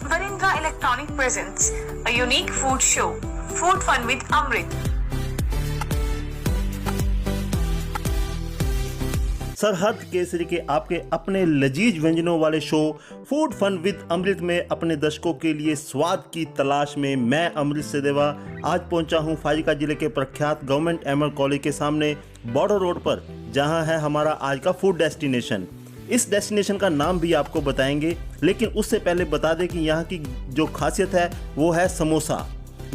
Barindra Electronic presents a unique food show, Food Fun with Amrit. सरहद केसरी के आपके अपने लजीज व्यंजनों वाले शो फूड फन विद अमृत में अपने दर्शकों के लिए स्वाद की तलाश में मैं अमृत सदेवा आज पहुंचा हूं फाजिल्का जिले के प्रख्यात गवर्नमेंट एमएल कॉलेज के सामने बॉर्डर रोड पर, जहां है हमारा आज का फूड डेस्टिनेशन। इस डेस्टिनेशन का नाम भी आपको बताएंगे, लेकिन उससे पहले बता दें कि यहाँ की जो खासियत है वो है समोसा।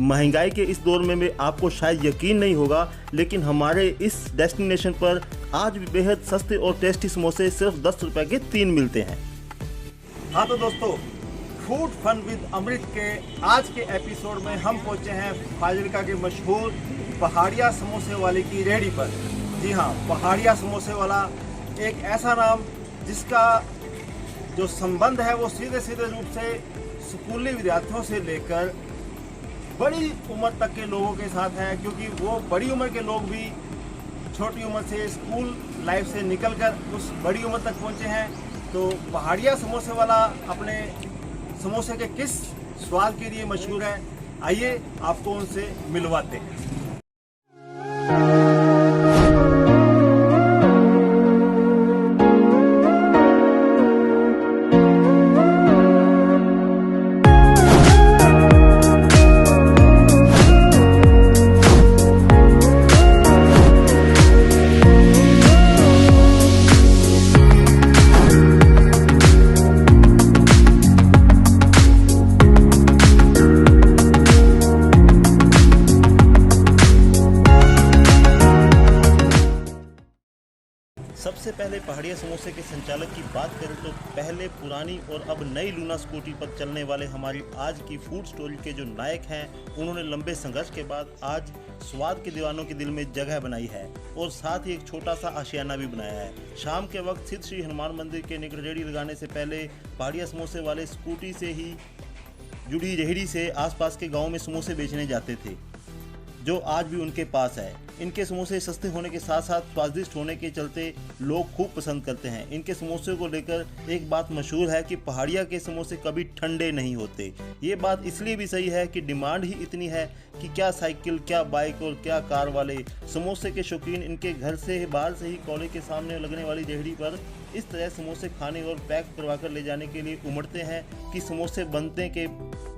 महंगाई के इस दौर में भी आपको शायद यकीन नहीं होगा, लेकिन हमारे इस डेस्टिनेशन पर आज भी बेहद सस्ते और टेस्टी समोसे सिर्फ 10 रुपए के 3 मिलते हैं। हाँ तो दोस्तों, फूड फन विद अमृत के आज के एपिसोड में हम पहुंचे हैं फाजिल्का के मशहूर पहाड़िया समोसे वाले की रेहड़ी पर। जी हाँ, पहाड़िया समोसे वाला एक ऐसा नाम जिसका जो संबंध है वो सीधे सीधे रूप से स्कूली विद्यार्थियों से लेकर बड़ी उम्र तक के लोगों के साथ है, क्योंकि वो बड़ी उम्र के लोग भी छोटी उम्र से स्कूल लाइफ से निकलकर उस बड़ी उम्र तक पहुंचे हैं। तो पहाड़िया समोसे वाला अपने समोसे के किस स्वाद के लिए मशहूर है, आइए आपको उनसे मिलवाते हैं। सबसे पहले पहाड़िया समोसे के संचालक की बात करें तो पहले पुरानी और अब नई लूना स्कूटी पर चलने वाले हमारी आज की फूड स्टोरी के जो नायक हैं, उन्होंने लंबे संघर्ष के बाद आज स्वाद के दीवानों के दिल में जगह बनाई है और साथ ही एक छोटा सा आशियाना भी बनाया है। शाम के वक्त सिद्ध श्री हनुमान मंदिर के निकट रेहड़ी लगाने से पहले पहाड़िया समोसे वाले स्कूटी से ही जुड़ी रेहड़ी से आसपास के गाँव में समोसे बेचने जाते थे, जो आज भी उनके पास है। इनके समोसे सस्ते होने के साथ साथ स्वादिष्ट होने के चलते लोग खूब पसंद करते हैं। इनके समोसे को लेकर एक बात मशहूर है कि पहाड़िया के समोसे कभी ठंडे नहीं होते। ये बात इसलिए भी सही है कि डिमांड ही इतनी है कि क्या साइकिल, क्या बाइक और क्या कार वाले समोसे के शौकीन इनके घर से बाहर से ही कॉलेज के सामने लगने वाली रेहड़ी पर इस तरह समोसे खाने और पैक करवा कर ले जाने के लिए उमड़ते हैं कि समोसे बनने के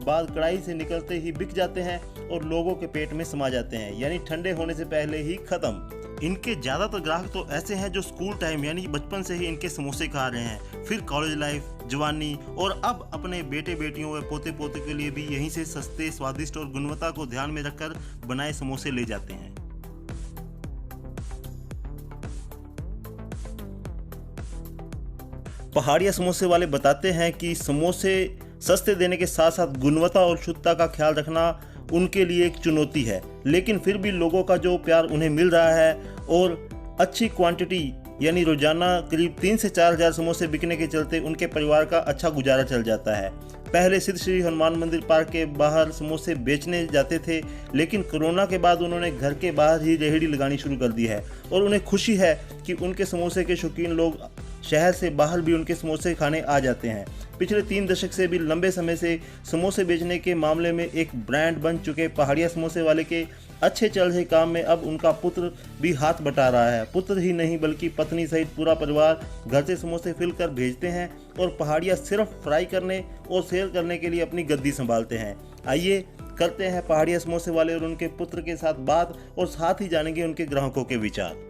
बाद कढ़ाई से निकलते ही बिक जाते हैं और लोगों के पेट में समा जाते हैं, यानी ठंडे होने से पहले ही खत्म। इनके ज़्यादातर ग्राहक तो ऐसे हैं जो स्कूल टाइम यानी बचपन से ही इनके समोसे खा रहे हैं, फिर कॉलेज लाइफ, जवानी और अब अपने बेटे बेटियों व पोते पोते के लिए भी यहीं से सस्ते, स्वादिष्ट और गुणवत्ता को ध्यान में रखकर बनाए समोसे ले जाते हैं। पहाड़िया समोसे वाले बताते हैं कि समोसे सस्ते देने के साथ साथ गुणवत्ता और शुद्धता का ख्याल रखना उनके लिए एक चुनौती है, लेकिन फिर भी लोगों का जो प्यार उन्हें मिल रहा है और अच्छी क्वांटिटी यानी रोजाना करीब 3 से 4 हज़ार समोसे बिकने के चलते उनके परिवार का अच्छा गुजारा चल जाता है। पहले सिद्ध श्री हनुमान मंदिर पार्क के बाहर समोसे बेचने जाते थे, लेकिन कोरोना के बाद उन्होंने घर के बाहर ही रेहड़ी लगानी शुरू कर दी है और उन्हें खुशी है कि उनके समोसे के शौकीन लोग शहर से बाहर भी उनके समोसे खाने आ जाते हैं। पिछले 3 दशक से भी लंबे समय से समोसे बेचने के मामले में एक ब्रांड बन चुके पहाड़िया समोसे वाले के अच्छे चल रहे काम में अब उनका पुत्र भी हाथ बटा रहा है। पुत्र ही नहीं बल्कि पत्नी सहित पूरा परिवार घर से समोसे फिल कर भेजते हैं और पहाड़िया सिर्फ फ्राई करने और सेल करने के लिए अपनी गद्दी संभालते हैं। आइए करते हैं पहाड़िया समोसे वाले और उनके पुत्र के साथ बात और साथ ही जानेंगे उनके ग्राहकों के विचार।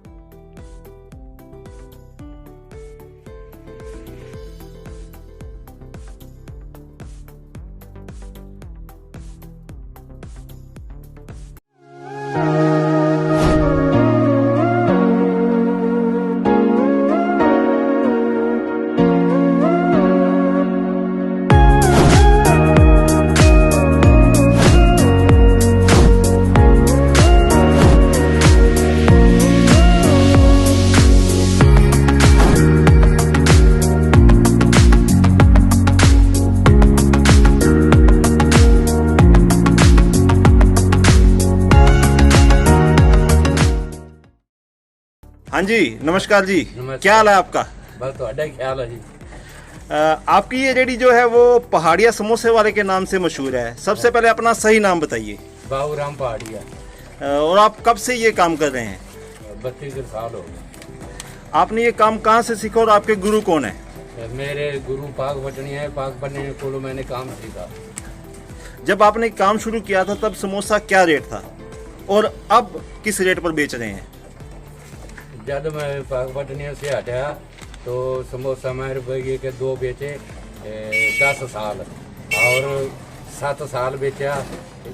हाँ जी, नमस्कार जी। नमस्कार। क्या हाल है आपका? बस तो ख्याल है जी। आपकी ये रेडी जो है वो पहाड़िया समोसे वाले के नाम से मशहूर है। सबसे पहले अपना सही नाम बताइए। बाबूराम पहाड़िया। और आप कब से ये काम कर रहे हैं? 32 साल हो गए। आपने ये काम कहाँ से सीखा और आपके गुरु कौन है? मेरे गुरु पाक पटनी है, पाक पटनी को मैंने काम सीखा। जब आपने काम शुरू किया था तब समोसा क्या रेट था और अब किस रेट पर बेच रहे हैं? जब मैं पाक पटनी से हटाया तो समोसा मैं रुपये के 2 बेचे 10 साल और 7 साल बेचा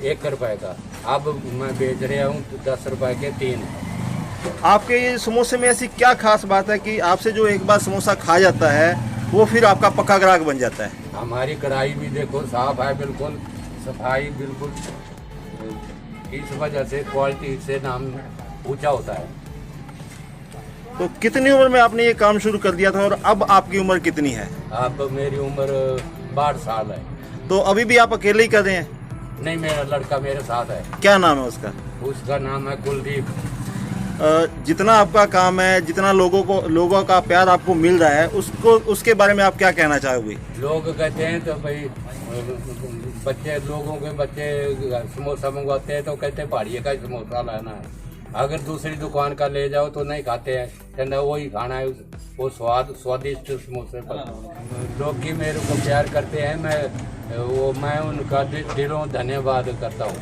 1 रुपए का। अब मैं बेच रहा हूँ 10 रुपए के 3। आपके ये समोसे में ऐसी क्या खास बात है कि आपसे जो एक बार समोसा खा जाता है वो फिर आपका पक्का ग्राहक बन जाता है? हमारी कढ़ाई भी देखो साफ है, बिल्कुल सफाई बिल्कुल। इस वजह से क्वालिटी से नाम ऊंचा होता है। तो कितनी उम्र में आपने ये काम शुरू कर दिया था और अब आपकी उम्र कितनी है? अब मेरी उम्र 62 साल है। तो अभी भी आप अकेले ही कर रहे हैं? नहीं, मेरा लड़का मेरे साथ है। क्या नाम है उसका? उसका नाम है कुलदीप। जितना आपका काम है, जितना लोगों का प्यार आपको मिल रहा है, उसके बारे में आप क्या कहना चाहोगे? लोग कहते हैं तो भाई लोगों के बच्चे समोसा मंगवाते हैं तो कहते हैं पहाड़िया का समोसा लाना है। अगर दूसरी दुकान का ले जाओ तो नहीं खाते हैं, कहना वही खाना है, वो स्वादिष्ट समोसे पर। लोग की मेरे को प्यार करते हैं, मैं उनका दिलों धन्यवाद करता हूँ।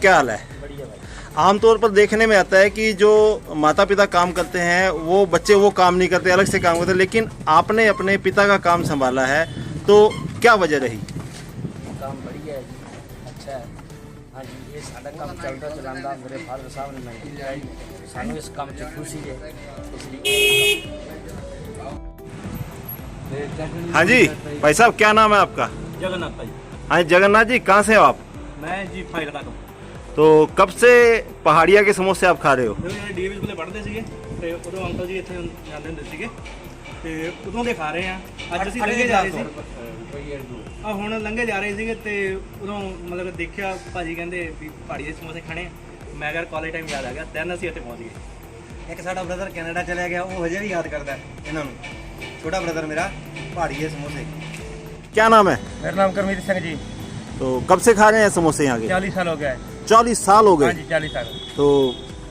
क्या हाल है? आमतौर पर देखने में आता है कि जो माता पिता काम करते हैं वो बच्चे वो काम नहीं करते, अलग से काम करते हैं, लेकिन आपने अपने पिता का काम संभाला है, तो क्या वजह रही? काम बढ़िया है जी, अच्छा है। हाँ जी, ये सारा काम चलता चलाता मेरे फादर साहब ने मैं सानू इस काम से खुशी है, इसलिए। हाँ जी भाई साहब, क्या नाम है आपका? जगन्नाथ भाई। हाँ जगन्नाथ जी, कहाँ से हो आप? मैं जी फाइल लगा दूँ तो कब से पहाड़िया के समोसे आप खा रहे हो? ਜਿਹੜੇ ਡੀਵੀ ਸਕੂਲੇ ਪੜ੍ਹਦੇ ਸੀਗੇ ਤੇ ਉਦੋਂ ਅੰਕਲ ਜੀ ਇੱਥੇ ਜਾਂਦੇ ਹੁੰਦੇ ਸੀਗੇ ਤੇ ਉਦੋਂ ਦੇ ਖਾ ਰਹੇ ਆ। ਅੱਜ ਅਸੀਂ ਲੰਘੇ ਜਾ ਰਹੇ ਸੀ, ਆ ਹੁਣ ਲੰਘੇ ਜਾ ਰਹੇ ਸੀਗੇ ਤੇ ਉਦੋਂ ਮਤਲਬ ਦੇਖਿਆ ਭਾਜੀ ਕਹਿੰਦੇ ਵੀ ਪਹਾੜੀ ਦੇ ਸਮੋਸੇ ਖਾਣੇ ਆ। ਮੈਂ ਕਿਹਾ ਕਾਲਜ ਟਾਈਮ ਯਾਦ ਆ ਗਿਆ, ਦੈਨ ਅਸੀਂ ਇੱਥੇ ਪਹੁੰਚ ਗਏ। ਇੱਕ ਸਾਡਾ ਬ੍ਰਦਰ ਕੈਨੇਡਾ ਚਲਿਆ ਗਿਆ, ਉਹ ਹਜੇ ਵੀ ਯਾਦ ਕਰਦਾ ਇਹਨਾਂ ਨੂੰ। ਛੋਟਾ ਬ੍ਰਦਰ ਮੇਰਾ ਪਹਾੜੀਏ ਸਮੋਸੇ। क्या नाम है? मेरा नाम करमीत सिंह जी। तो कब से खा रहे हैं समोसे यहाँ के? 40 साल हो गया है। 40 साल हो हाँ गए। जी, 40 साल। तो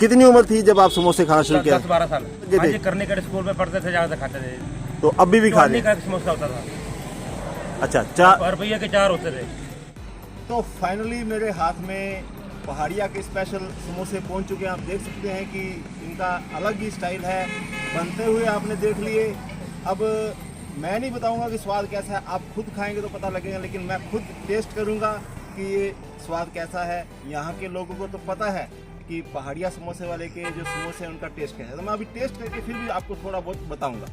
कितनी उम्र थी जब आप समोसे खाना शुरू किया? 10-12 साल। थे? हाँ जी, करने के स्कूल में पढ़ते थे, जहाँ से खाते थे। तो अभी भी खा रहे का हैं? समोसा होता था। अच्छा, 4 रुपये के 4 होते थे। तो फाइनली मेरे हाथ में पहाड़िया के स्पेशल समोसे पहुंच चुके हैं। आप देख सकते हैं कि इनका अलग ही स्टाइल है, बनते हुए आपने देख लिए। अब मैं नहीं बताऊंगा कि स्वाद कैसा है, आप खुद खाएंगे तो पता लगेगा, लेकिन मैं खुद टेस्ट करूंगा कि ये स्वाद कैसा है। यहाँ के लोगों को तो पता है कि पहाड़िया समोसे वाले के जो समोसे हैं उनका टेस्ट कैसा है, तो मैं अभी टेस्ट करके फिर भी आपको थोड़ा बहुत बताऊंगा।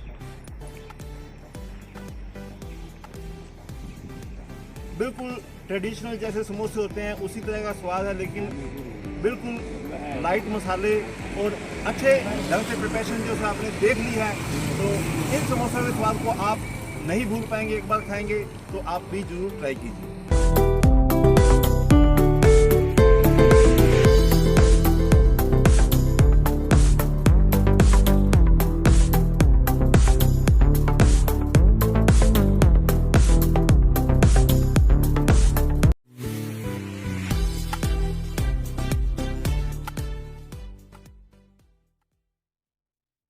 बिल्कुल ट्रेडिशनल जैसे समोसे होते हैं उसी तरह का स्वाद है, लेकिन बिल्कुल लाइट मसाले और अच्छे ढंग से प्रिपरेशन जो आपने देख ली है, तो इन समोसों के स्वाद को आप नहीं भूल पाएंगे। एक बार खाएंगे तो आप भी जरूर ट्राई कीजिए।